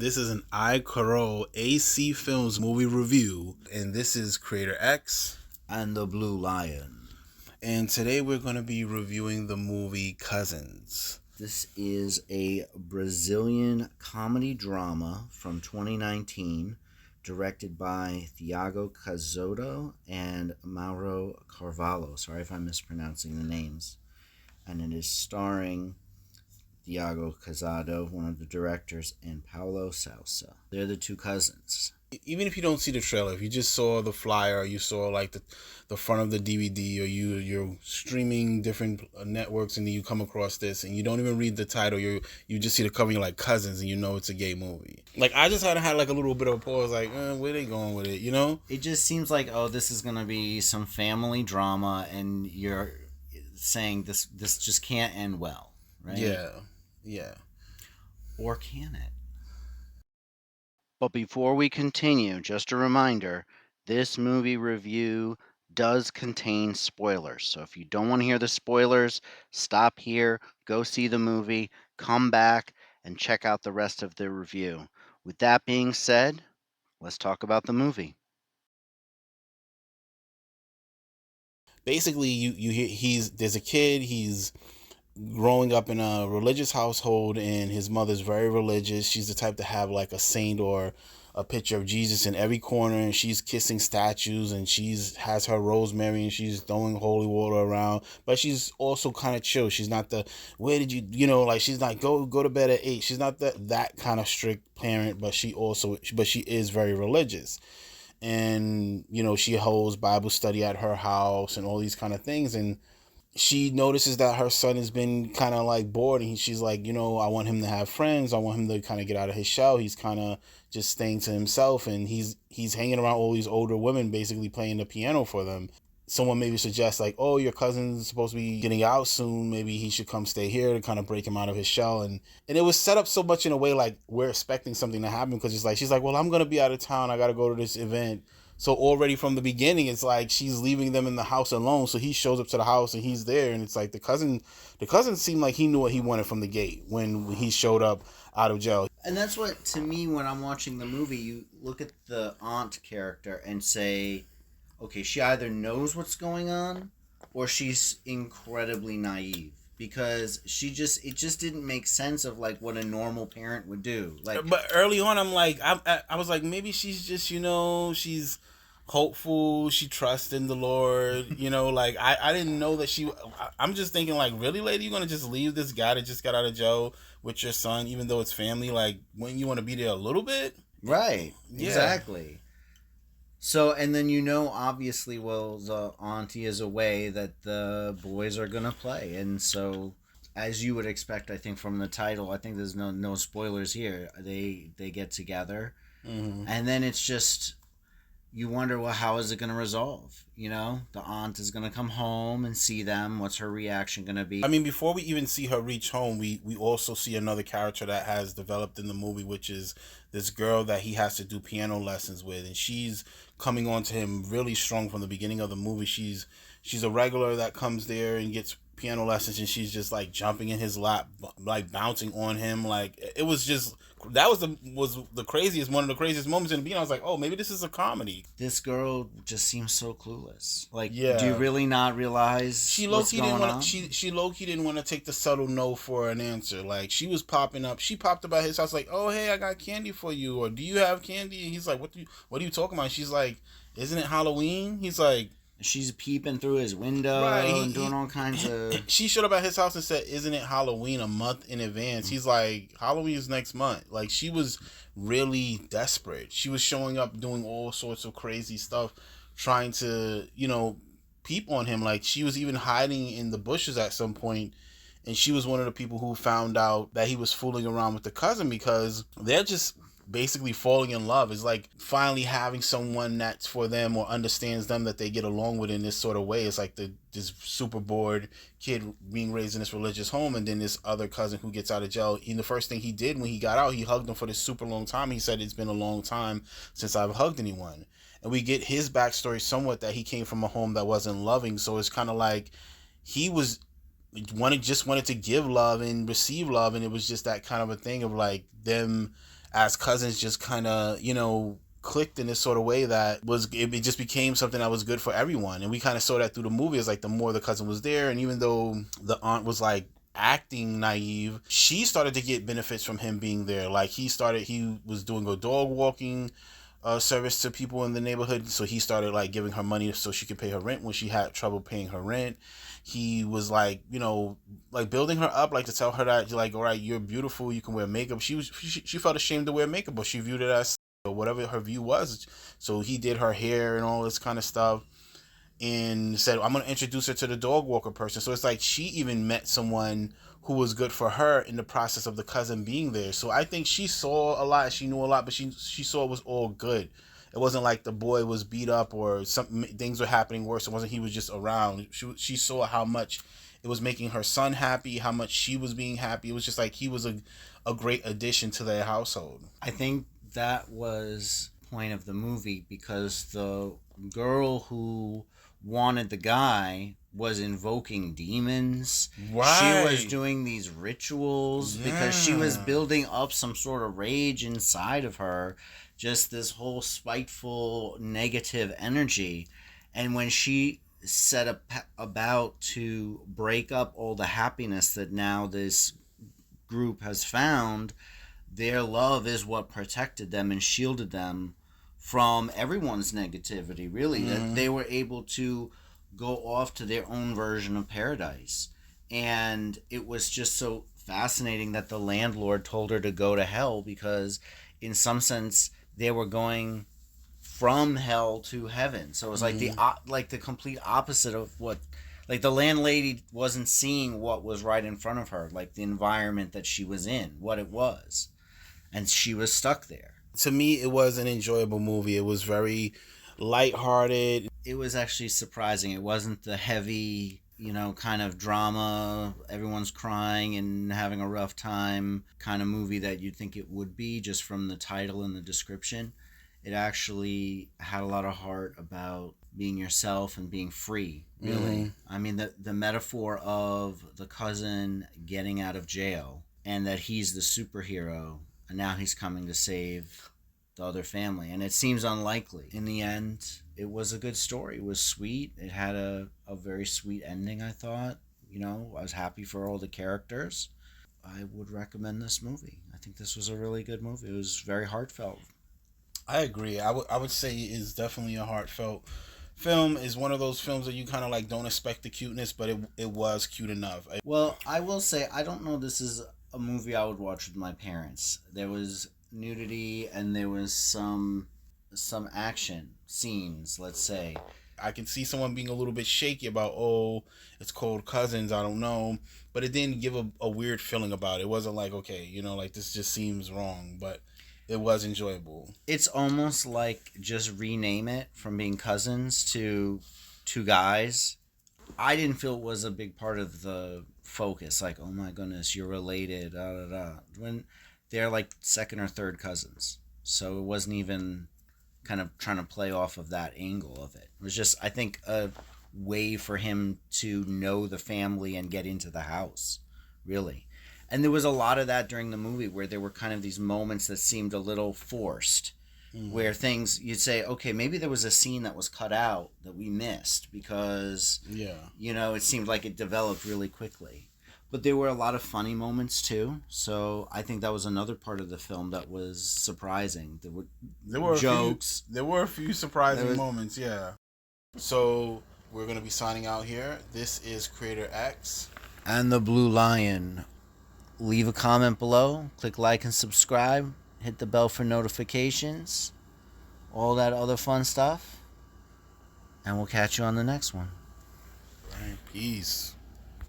This is an iCarol AC Films movie review, and this is Creator X and the Blue Lion. And today we're going to be reviewing the movie Cousins. This is a Brazilian comedy drama from 2019, directed by Thiago Casotto and Mauro Carvalho. Sorry if I'm mispronouncing the names. And it is starring Thiago Casado, one of the directors, and Paulo Sousa. They're the two cousins. Even if you don't see the trailer, if you just saw the flyer, or you saw like the front of the DVD, or you're streaming different networks and then you come across this and you don't even read the title, you just see the cover, you're like Cousins, and you know it's a gay movie. Like I just had like a little bit of a pause, like where they going with it, you know? It just seems like, oh, this is gonna be some family drama, and you're saying this just can't end well, right? Yeah. Or can it? But before we continue, just a reminder, this movie review does contain spoilers. So if you don't want to hear the spoilers, stop here, go see the movie, come back, and check out the rest of the review. With that being said, let's talk about the movie. Basically, you hear there's a kid, he's growing up in a religious household, and his mother's very religious. She's the type to have like a saint or a picture of Jesus in every corner, and she's kissing statues, and she's has her rosemary, and she's throwing holy water around, but she's also kind of chill. She's not the where did you know, like she's not go to bed at 8. She's not that kind of strict parent, but she is very religious. And she holds Bible study at her house and all these kind of things. And she notices that her son has been kind of like bored, and she's like, I want him to have friends. I want him to kind of get out of his shell. He's kind of just staying to himself, and he's hanging around all these older women, basically playing the piano for them. Someone maybe suggests like, oh, your cousin's supposed to be getting out soon, maybe he should come stay here to kind of break him out of his shell. And it was set up so much in a way like we're expecting something to happen, because she's like, well, I'm gonna be out of town, I gotta go to this event. So already from the beginning, it's like she's leaving them in the house alone. So he shows up to the house and he's there, and it's like the cousin seemed like he knew what he wanted from the gate when he showed up out of jail. And that's what, to me, when I'm watching the movie, you look at the aunt character and say, okay, she either knows what's going on or she's incredibly naive, because it just didn't make sense of like what a normal parent would do. Like, but early on, I'm like, I was like, maybe she's just, she's hopeful, she trusts in the Lord, like I didn't know that I'm just thinking like, really, lady, you're gonna just leave this guy that just got out of jail with your son, even though it's family? Like, when you want to be there a little bit, right? Yeah. Exactly. So, and then obviously, well, the auntie is away, that the boys are gonna play, and so, as you would expect, I think from the title, I think there's no spoilers here. They get together, and then it's just, you wonder, well, how is it going to resolve? The aunt is going to come home and see them. What's her reaction going to be? I mean, before we even see her reach home, we also see another character that has developed in the movie, which is this girl that he has to do piano lessons with, and she's coming on to him really strong from the beginning of the movie. She's a regular that comes there and gets piano lessons, and she's just like jumping in his lap, like bouncing on him. Like, it was just, that was the craziest, one of the craziest moments in the beginning. I was like, oh, maybe this is a comedy. This girl just seems so clueless. Like, yeah. Do you really not realize what's going on? She low-key didn't want to take the subtle no for an answer. Like, she was popping up. She popped up at his house like, oh, hey, I got candy for you, or do you have candy? And he's like, what are you talking about? She's like, isn't it Halloween? He's like, she's peeping through his window, right, and doing all kinds of... She showed up at his house and said, isn't it Halloween a month in advance? He's like, Halloween is next month. Like, she was really desperate. She was showing up doing all sorts of crazy stuff, trying to, peep on him. Like, she was even hiding in the bushes at some point, and she was one of the people who found out that he was fooling around with the cousin, because they're just basically falling in love. Is like finally having someone that's for them or understands them, that they get along with in this sort of way. It's like this super bored kid being raised in this religious home, and then this other cousin who gets out of jail. And the first thing he did when he got out, he hugged him for this super long time. He said, it's been a long time since I've hugged anyone. And we get his backstory somewhat, that he came from a home that wasn't loving. So it's kind of like he wanted to give love and receive love, and it was just that kind of a thing of like them as cousins just kind of, clicked in this sort of way that it just became something that was good for everyone. And we kind of saw that through the movie. It's like the more the cousin was there, and even though the aunt was like acting naive, she started to get benefits from him being there. Like he was doing a dog walking service to people in the neighborhood, so he started like giving her money so she could pay her rent when she had trouble paying her rent. He was like, like building her up, like to tell her that, like, all right, you're beautiful, you can wear makeup. She felt ashamed to wear makeup, but she viewed it as whatever her view was. So he did her hair and all this kind of stuff, and said, I'm going to introduce her to the dog walker person. So it's like she even met someone who was good for her in the process of the cousin being there. So I think she saw a lot, she knew a lot, but she saw it was all good. It wasn't like the boy was beat up or some things were happening worse. It wasn't he was just around. She saw how much it was making her son happy, how much she was being happy. It was just like he was a great addition to their household. I think that was the point of the movie, because the girl who wanted the guy was invoking demons. Right. She was doing these rituals because she was building up some sort of rage inside of her, just this whole spiteful negative energy. And when she set about to break up all the happiness that now this group has found, their love is what protected them and shielded them from everyone's negativity, really. That they were able to go off to their own version of paradise. And it was just so fascinating that the landlord told her to go to hell, because in some sense they were going from hell to heaven. So it was like the complete opposite of what, like, the landlady wasn't seeing what was right in front of her, like the environment that she was in, what it was, and she was stuck there. To me, it was an enjoyable movie. It was very lighthearted. It was actually surprising. It wasn't the heavy, kind of drama, everyone's crying and having a rough time kind of movie that you'd think it would be just from the title and the description. It actually had a lot of heart about being yourself and being free, really. I mean, the metaphor of the cousin getting out of jail and that he's the superhero and now he's coming to save the other family. And it seems unlikely. In the end, it was a good story. It was sweet. It had a very sweet ending, I thought. I was happy for all the characters. I would recommend this movie. I think this was a really good movie. It was very heartfelt. I agree. I would say it's definitely a heartfelt film. Is one of those films that you kind of like don't expect the cuteness, but it was cute enough. Well, I will say, I don't know this is a movie I would watch with my parents. There was nudity and there was some action scenes, let's say. I can see someone being a little bit shaky about, oh, it's called Cousins, I don't know. But it didn't give a weird feeling about it. It wasn't like, okay, like this just seems wrong. But it was enjoyable. It's almost like just rename it from being Cousins to Two Guys. I didn't feel it was a big part of the focus. Like, oh my goodness, you're related, da da da. When they're like second or third cousins. So it wasn't even kind of trying to play off of that angle of it. It was just, I think, a way for him to know the family and get into the house, really. And there was a lot of that during the movie where there were kind of these moments that seemed a little forced, where things, you'd say, okay, maybe there was a scene that was cut out that we missed because, it seemed like it developed really quickly. But there were a lot of funny moments too. So I think that was another part of the film that was surprising. There were jokes. There were a few surprising moments, yeah. So we're going to be signing out here. This is Creator X. And the Blue Lion. Leave a comment below. Click like and subscribe. Hit the bell for notifications. All that other fun stuff. And we'll catch you on the next one. All right, peace.